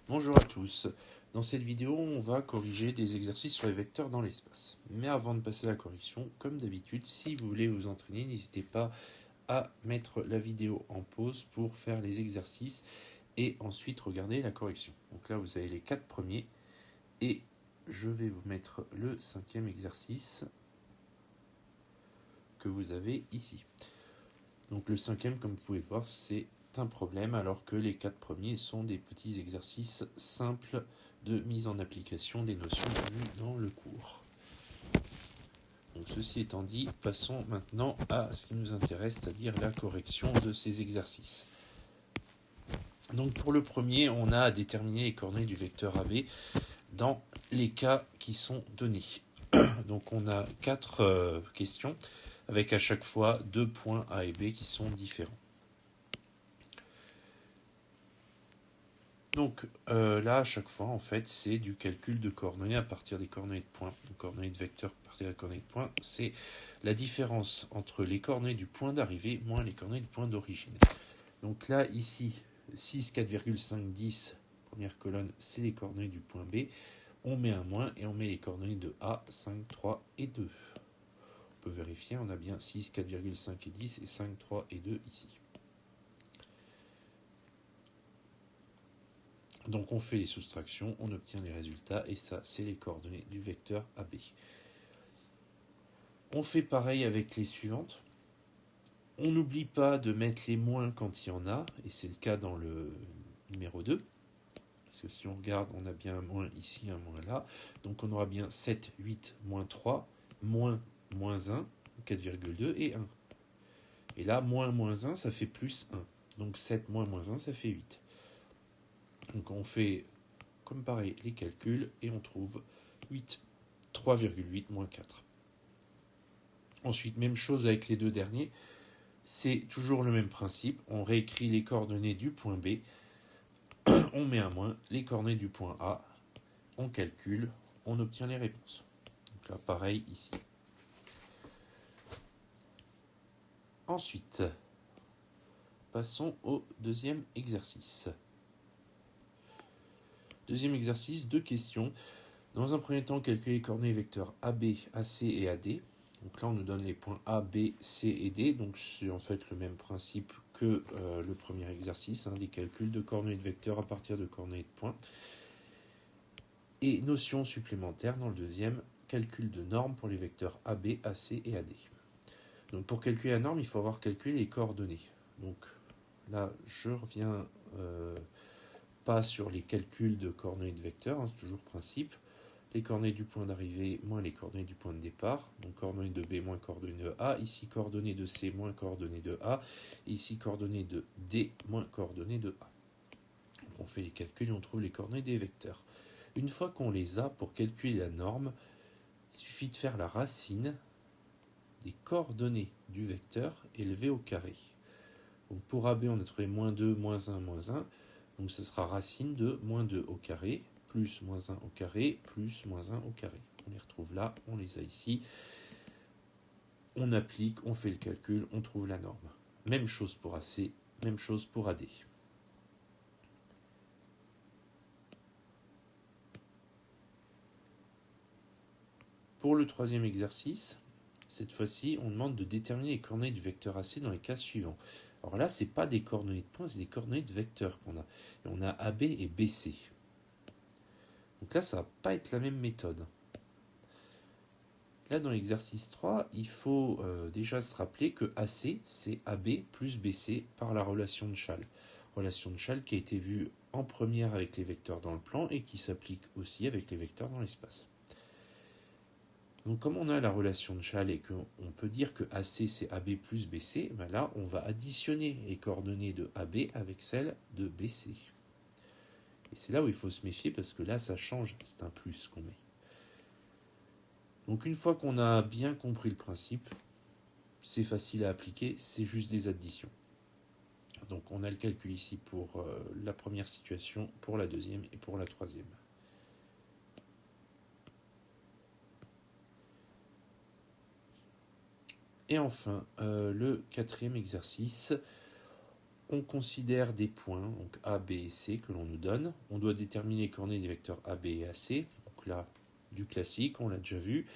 Bonjour à tous. Dans cette vidéo, on va corriger des exercices sur les vecteurs dans l'espace. Mais avant de passer à la correction, comme d'habitude, si vous voulez vous entraîner, n'hésitez pas à mettre la vidéo en pause pour faire les exercices et ensuite regarder la correction. Donc là, vous avez les 4 premiers et je vais vous mettre le 5e exercice que vous avez ici. Donc le 5e, comme vous pouvez voir, c'est un problème alors que les 4 premiers sont des petits exercices simples de mise en application des notions vues dans le cours. Donc ceci étant dit, passons maintenant à ce qui nous intéresse, c'est-à-dire la correction de ces exercices. Donc pour le premier, on a à déterminer les coordonnées du vecteur AB dans les cas qui sont donnés. Donc on a 4 questions avec à chaque fois 2 points A et B qui sont différents. Donc là, à chaque fois, en fait, c'est du calcul de coordonnées à partir des coordonnées de points. Donc, coordonnées de vecteurs à partir des coordonnées de points, c'est la différence entre les coordonnées du point d'arrivée moins les coordonnées du point d'origine. Donc là, ici, 6, 4,5, 10, première colonne, c'est les coordonnées du point B. On met un moins et on met les coordonnées de A, 5, 3 et 2. On peut vérifier, on a bien 6, 4,5 et 10 et 5, 3 et 2 ici. Donc on fait les soustractions, on obtient les résultats, et ça, c'est les coordonnées du vecteur AB. On fait pareil avec les suivantes. On n'oublie pas de mettre les moins quand il y en a, et c'est le cas dans le numéro 2. Parce que si on regarde, on a bien un moins ici, un moins là. Donc on aura bien 7, 8, moins 3, moins 1, 4,2 et 1. Et là, moins 1, ça fait plus 1. Donc 7 moins 1, ça fait 8. Donc on fait comme pareil les calculs et on trouve 8, 3,8 moins 4. Ensuite, même chose avec les deux derniers. C'est toujours le même principe. On réécrit les coordonnées du point B. On met un moins. Les coordonnées du point A. On calcule. On obtient les réponses. Donc là, pareil ici. Ensuite, passons au deuxième exercice. Deuxième exercice, 2 questions. Dans un premier temps, calculer les coordonnées vecteurs AB, AC et AD. Donc là, on nous donne les points A, B, C et D. Donc c'est en fait le même principe que le premier exercice, des calculs de coordonnées de vecteurs à partir de coordonnées de points. Et notion supplémentaire dans le deuxième, calcul de normes pour les vecteurs AB, AC et AD. Donc pour calculer la norme, il faut avoir calculé les coordonnées. Donc là, je reviens pas sur les calculs de coordonnées de vecteurs, c'est toujours le principe. Les coordonnées du point d'arrivée moins les coordonnées du point de départ. Donc coordonnées de B moins coordonnées de A. Ici coordonnées de C moins coordonnées de A. Et ici coordonnées de D moins coordonnées de A. Donc on fait les calculs et on trouve les coordonnées des vecteurs. Une fois qu'on les a, pour calculer la norme, il suffit de faire la racine des coordonnées du vecteur élevé au carré. Donc pour AB, on a trouvé moins 2, moins 1, moins 1. Donc ce sera racine de moins 2 au carré, plus moins 1 au carré, plus moins 1 au carré. On les retrouve là, on les a ici. On applique, on fait le calcul, on trouve la norme. Même chose pour AC, même chose pour AD. Pour le troisième exercice, cette fois-ci, on demande de déterminer les coordonnées du vecteur AC dans les cas suivants. Alors là, ce n'est pas des coordonnées de points, c'est des coordonnées de vecteurs qu'on a. Et on a AB et BC. Donc là, ça ne va pas être la même méthode. Là, dans l'exercice 3, il faut déjà se rappeler que AC, c'est AB plus BC par la relation de Chasles. Relation de Chasles qui a été vue en première avec les vecteurs dans le plan et qui s'applique aussi avec les vecteurs dans l'espace. Donc comme on a la relation de Chasles et qu'on peut dire que AC c'est AB plus BC, ben là on va additionner les coordonnées de AB avec celles de BC. Et c'est là où il faut se méfier parce que là ça change, c'est un plus qu'on met. Donc une fois qu'on a bien compris le principe, c'est facile à appliquer, c'est juste des additions. Donc on a le calcul ici pour la première situation, pour la deuxième et pour la troisième. Et enfin, le quatrième exercice, on considère des points, donc A, B et C, que l'on nous donne. On doit déterminer les coordonnées des vecteurs A, B et AC. Donc là, du classique, on l'a déjà vu.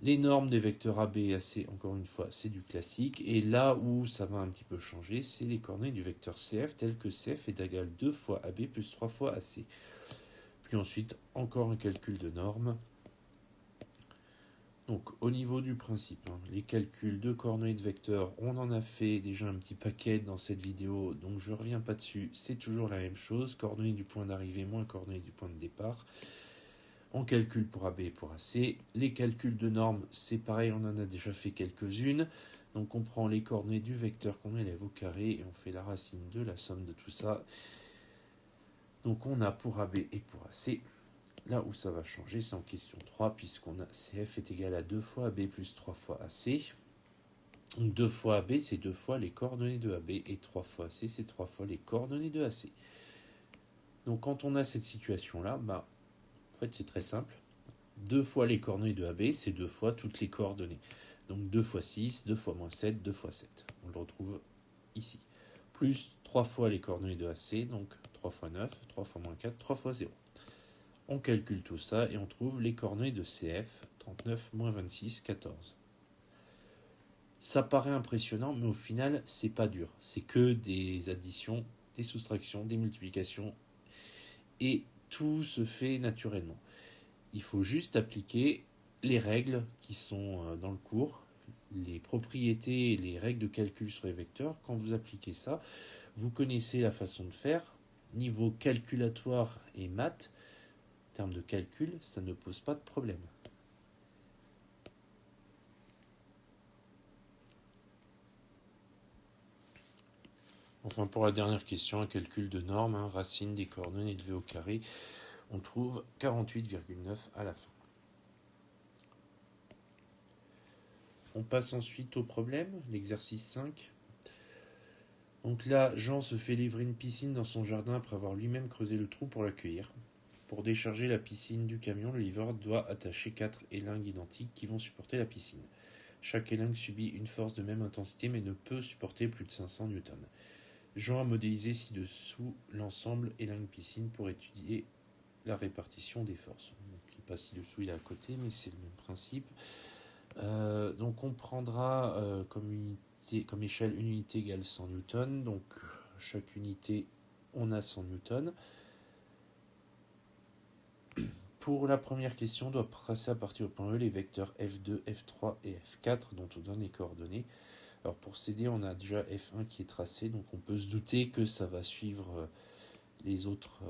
Les normes des vecteurs A, B et AC, encore une fois, c'est du classique. Et là où ça va un petit peu changer, c'est les coordonnées du vecteur CF, tel que CF est égal 2 fois AB plus 3 fois AC. Puis ensuite, encore un calcul de normes. Donc au niveau du principe, les calculs de coordonnées de vecteurs, on en a fait déjà un petit paquet dans cette vidéo, donc je ne reviens pas dessus, c'est toujours la même chose, coordonnées du point d'arrivée moins coordonnées du point de départ. On calcule pour AB et pour AC. Les calculs de normes, c'est pareil, on en a déjà fait quelques-unes. Donc on prend les coordonnées du vecteur qu'on élève au carré et on fait la racine de la somme de tout ça. Donc on a pour AB et pour AC. Là où ça va changer, c'est en question 3, puisqu'on a CF est égal à 2 fois AB plus 3 fois AC. Donc 2 fois AB, c'est 2 fois les coordonnées de AB, et 3 fois AC, c'est 3 fois les coordonnées de AC. Donc quand on a cette situation-là, en fait c'est très simple. 2 fois les coordonnées de AB, c'est 2 fois toutes les coordonnées. Donc 2 fois 6, 2 fois moins 7, 2 fois 7. On le retrouve ici. Plus 3 fois les coordonnées de AC, donc 3 fois 9, 3 fois moins 4, 3 fois 0. On calcule tout ça et on trouve les coordonnées de CF, 39, moins 26, 14. Ça paraît impressionnant, mais au final, c'est pas dur. C'est que des additions, des soustractions, des multiplications, et tout se fait naturellement. Il faut juste appliquer les règles qui sont dans le cours, les propriétés et les règles de calcul sur les vecteurs. Quand vous appliquez ça, vous connaissez la façon de faire. Niveau calculatoire et maths, en termes de calcul, ça ne pose pas de problème. Enfin, pour la dernière question, un calcul de norme, racine des coordonnées élevées au carré, on trouve 48,9 à la fin. On passe ensuite au problème, l'exercice 5. Donc là, Jean se fait livrer une piscine dans son jardin après avoir lui-même creusé le trou pour l'accueillir. Pour décharger la piscine du camion, le livreur doit attacher 4 élingues identiques qui vont supporter la piscine. Chaque élingue subit une force de même intensité mais ne peut supporter plus de 500 newtons. Jean a modélisé ci-dessous l'ensemble élingue-piscine pour étudier la répartition des forces. Donc, il n'est pas ci-dessous, il est à côté, mais c'est le même principe. Donc on prendra comme échelle une unité égale 100 newtons. Donc chaque unité, on a 100 newtons. Pour la première question, on doit tracer à partir du point E les vecteurs F2, F3 et F4 dont on donne les coordonnées. Alors pour CD, on a déjà F1 qui est tracé, donc on peut se douter que ça va suivre les autres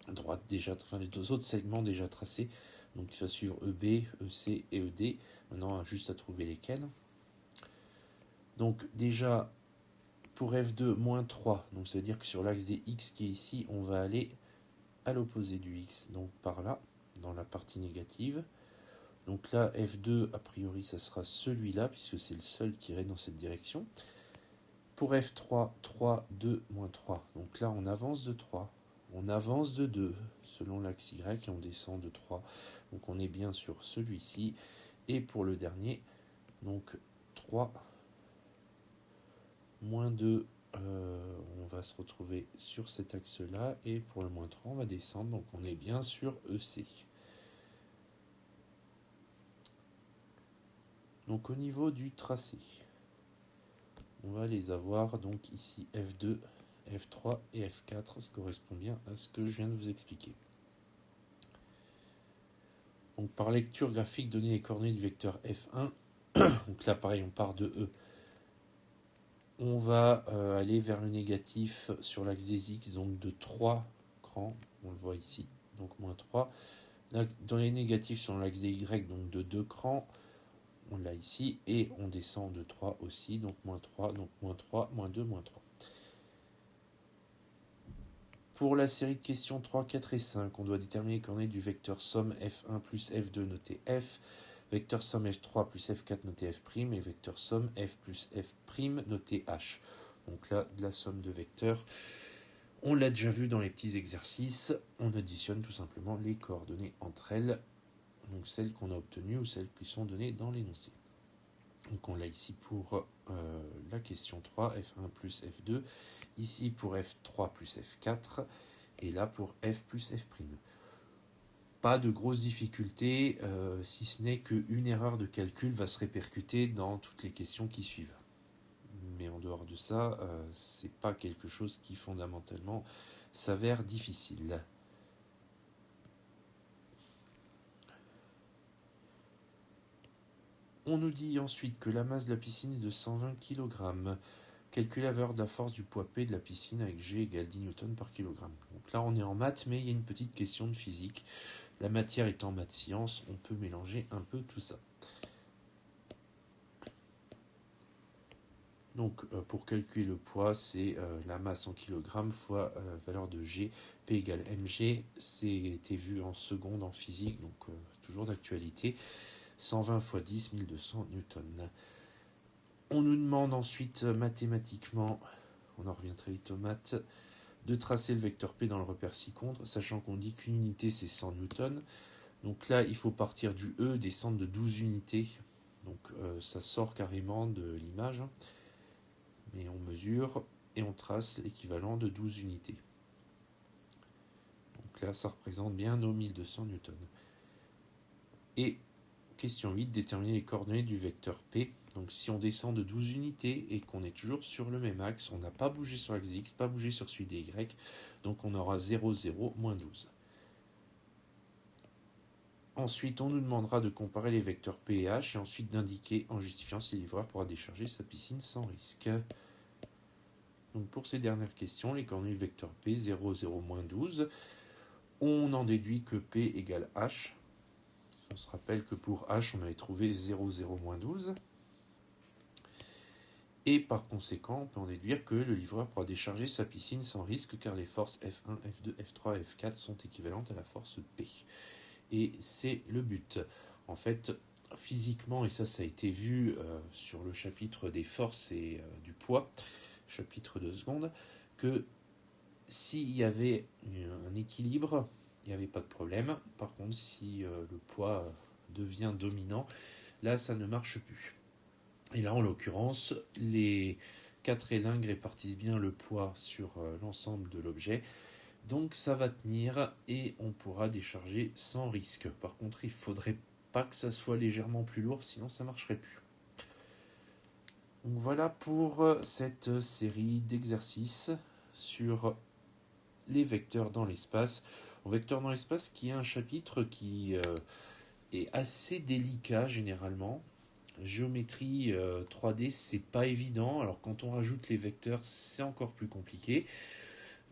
droites déjà, enfin les deux autres segments déjà tracés. Donc il va suivre EB, EC et ED. Maintenant, on a juste à trouver lesquels. Donc déjà, pour F2, moins 3, donc ça veut dire que sur l'axe des X qui est ici, on va aller à l'opposé du X, donc par là, dans la partie négative. Donc là, F2, a priori, ça sera celui-là, puisque c'est le seul qui irait dans cette direction. Pour F3, 3, 2, moins 3. Donc là, on avance de 3. On avance de 2, selon l'axe Y, et on descend de 3. Donc on est bien sur celui-ci. Et pour le dernier, donc 3, moins 2, on va se retrouver sur cet axe-là. Et pour le moins 3, on va descendre. Donc on est bien sur EC. Donc au niveau du tracé, on va les avoir donc ici F2, F3 et F4, ce correspond bien à ce que je viens de vous expliquer. Donc par lecture graphique, donner les coordonnées du vecteur F1, donc là pareil on part de E. On va aller vers le négatif sur l'axe des X, donc de 3 crans, on le voit ici, donc moins 3. Dans les négatifs sur l'axe des Y, donc de 2 crans, on l'a ici, et on descend de 3 aussi, donc moins 3, donc moins 3, moins 2, moins 3. Pour la série de questions 3, 4 et 5, on doit déterminer les coordonnées du vecteur somme F1 plus F2 noté F, vecteur somme F3 plus F4 noté F', et vecteur somme F plus F' noté H. Donc là, de la somme de vecteurs, on l'a déjà vu dans les petits exercices, on additionne tout simplement les coordonnées entre elles, donc celles qu'on a obtenues ou celles qui sont données dans l'énoncé. Donc on l'a ici pour la question 3, f1 plus f2, ici pour f3 plus f4, et là pour f plus f'. Pas de grosses difficultés, si ce n'est qu'une erreur de calcul va se répercuter dans toutes les questions qui suivent. Mais en dehors de ça, c'est pas quelque chose qui fondamentalement s'avère difficile. On nous dit ensuite que la masse de la piscine est de 120 kg. Calculez la valeur de la force du poids P de la piscine avec G égale 10 N par kg. Donc là, on est en maths, mais il y a une petite question de physique. La matière étant maths science, on peut mélanger un peu tout ça. Donc, pour calculer le poids, c'est la masse en kg fois la valeur de G, P égale mg. C'était vu en seconde en physique, donc toujours d'actualité. 120 fois 10, 1200 newtons. On nous demande ensuite mathématiquement, on en revient très vite aux maths, de tracer le vecteur P dans le repère ci-contre, sachant qu'on dit qu'une unité c'est 100 newtons. Donc là, il faut partir du E, descendre de 12 unités. Donc ça sort carrément de l'image. Mais on mesure et on trace l'équivalent de 12 unités. Donc là, ça représente bien nos 1200 newtons. Et question 8, déterminer les coordonnées du vecteur P. Donc si on descend de 12 unités et qu'on est toujours sur le même axe, on n'a pas bougé sur l'axe X, pas bougé sur celui des Y, donc on aura 0, 0, moins 12. Ensuite, on nous demandera de comparer les vecteurs P et H et ensuite d'indiquer en justifiant si le livreur pourra décharger sa piscine sans risque. Donc pour ces dernières questions, les coordonnées du vecteur P, 0, 0, moins 12, on en déduit que P égale H. On se rappelle que pour H, on avait trouvé 0, 0, moins 12. Et par conséquent, on peut en déduire que le livreur pourra décharger sa piscine sans risque car les forces F1, F2, F3 et F4 sont équivalentes à la force P. Et c'est le but. En fait, physiquement, et ça a été vu sur le chapitre des forces et du poids, chapitre 2 secondes, que s'il y avait un équilibre, il n'y avait pas de problème. Par contre, si le poids devient dominant, là, ça ne marche plus. Et là, en l'occurrence, les 4 élingres répartissent bien le poids sur l'ensemble de l'objet. Donc ça va tenir et on pourra décharger sans risque. Par contre, il ne faudrait pas que ça soit légèrement plus lourd, sinon ça ne marcherait plus. Donc voilà pour cette série d'exercices sur les vecteurs dans l'espace. Vecteurs dans l'espace qui est un chapitre qui est assez délicat généralement. Géométrie 3D, c'est pas évident. Alors quand on rajoute les vecteurs, c'est encore plus compliqué.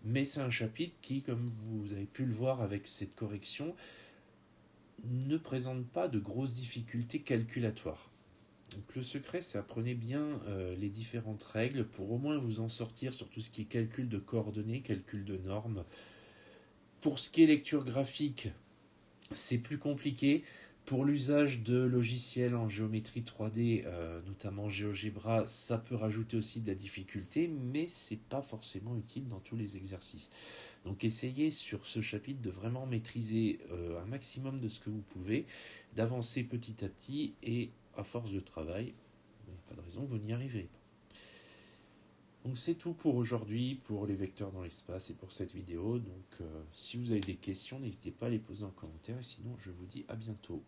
Mais c'est un chapitre qui, comme vous avez pu le voir avec cette correction, ne présente pas de grosses difficultés calculatoires. Donc le secret, c'est apprenez bien les différentes règles pour au moins vous en sortir sur tout ce qui est calcul de coordonnées, calcul de normes. Pour ce qui est lecture graphique, c'est plus compliqué. Pour l'usage de logiciels en géométrie 3D, notamment GeoGebra, ça peut rajouter aussi de la difficulté, mais c'est pas forcément utile dans tous les exercices. Donc essayez sur ce chapitre de vraiment maîtriser un maximum de ce que vous pouvez, d'avancer petit à petit et à force de travail, il n'y a pas de raison que vous n'y arriverez pas. Donc c'est tout pour aujourd'hui, pour les vecteurs dans l'espace et pour cette vidéo. Donc si vous avez des questions, n'hésitez pas à les poser en commentaire et sinon je vous dis à bientôt.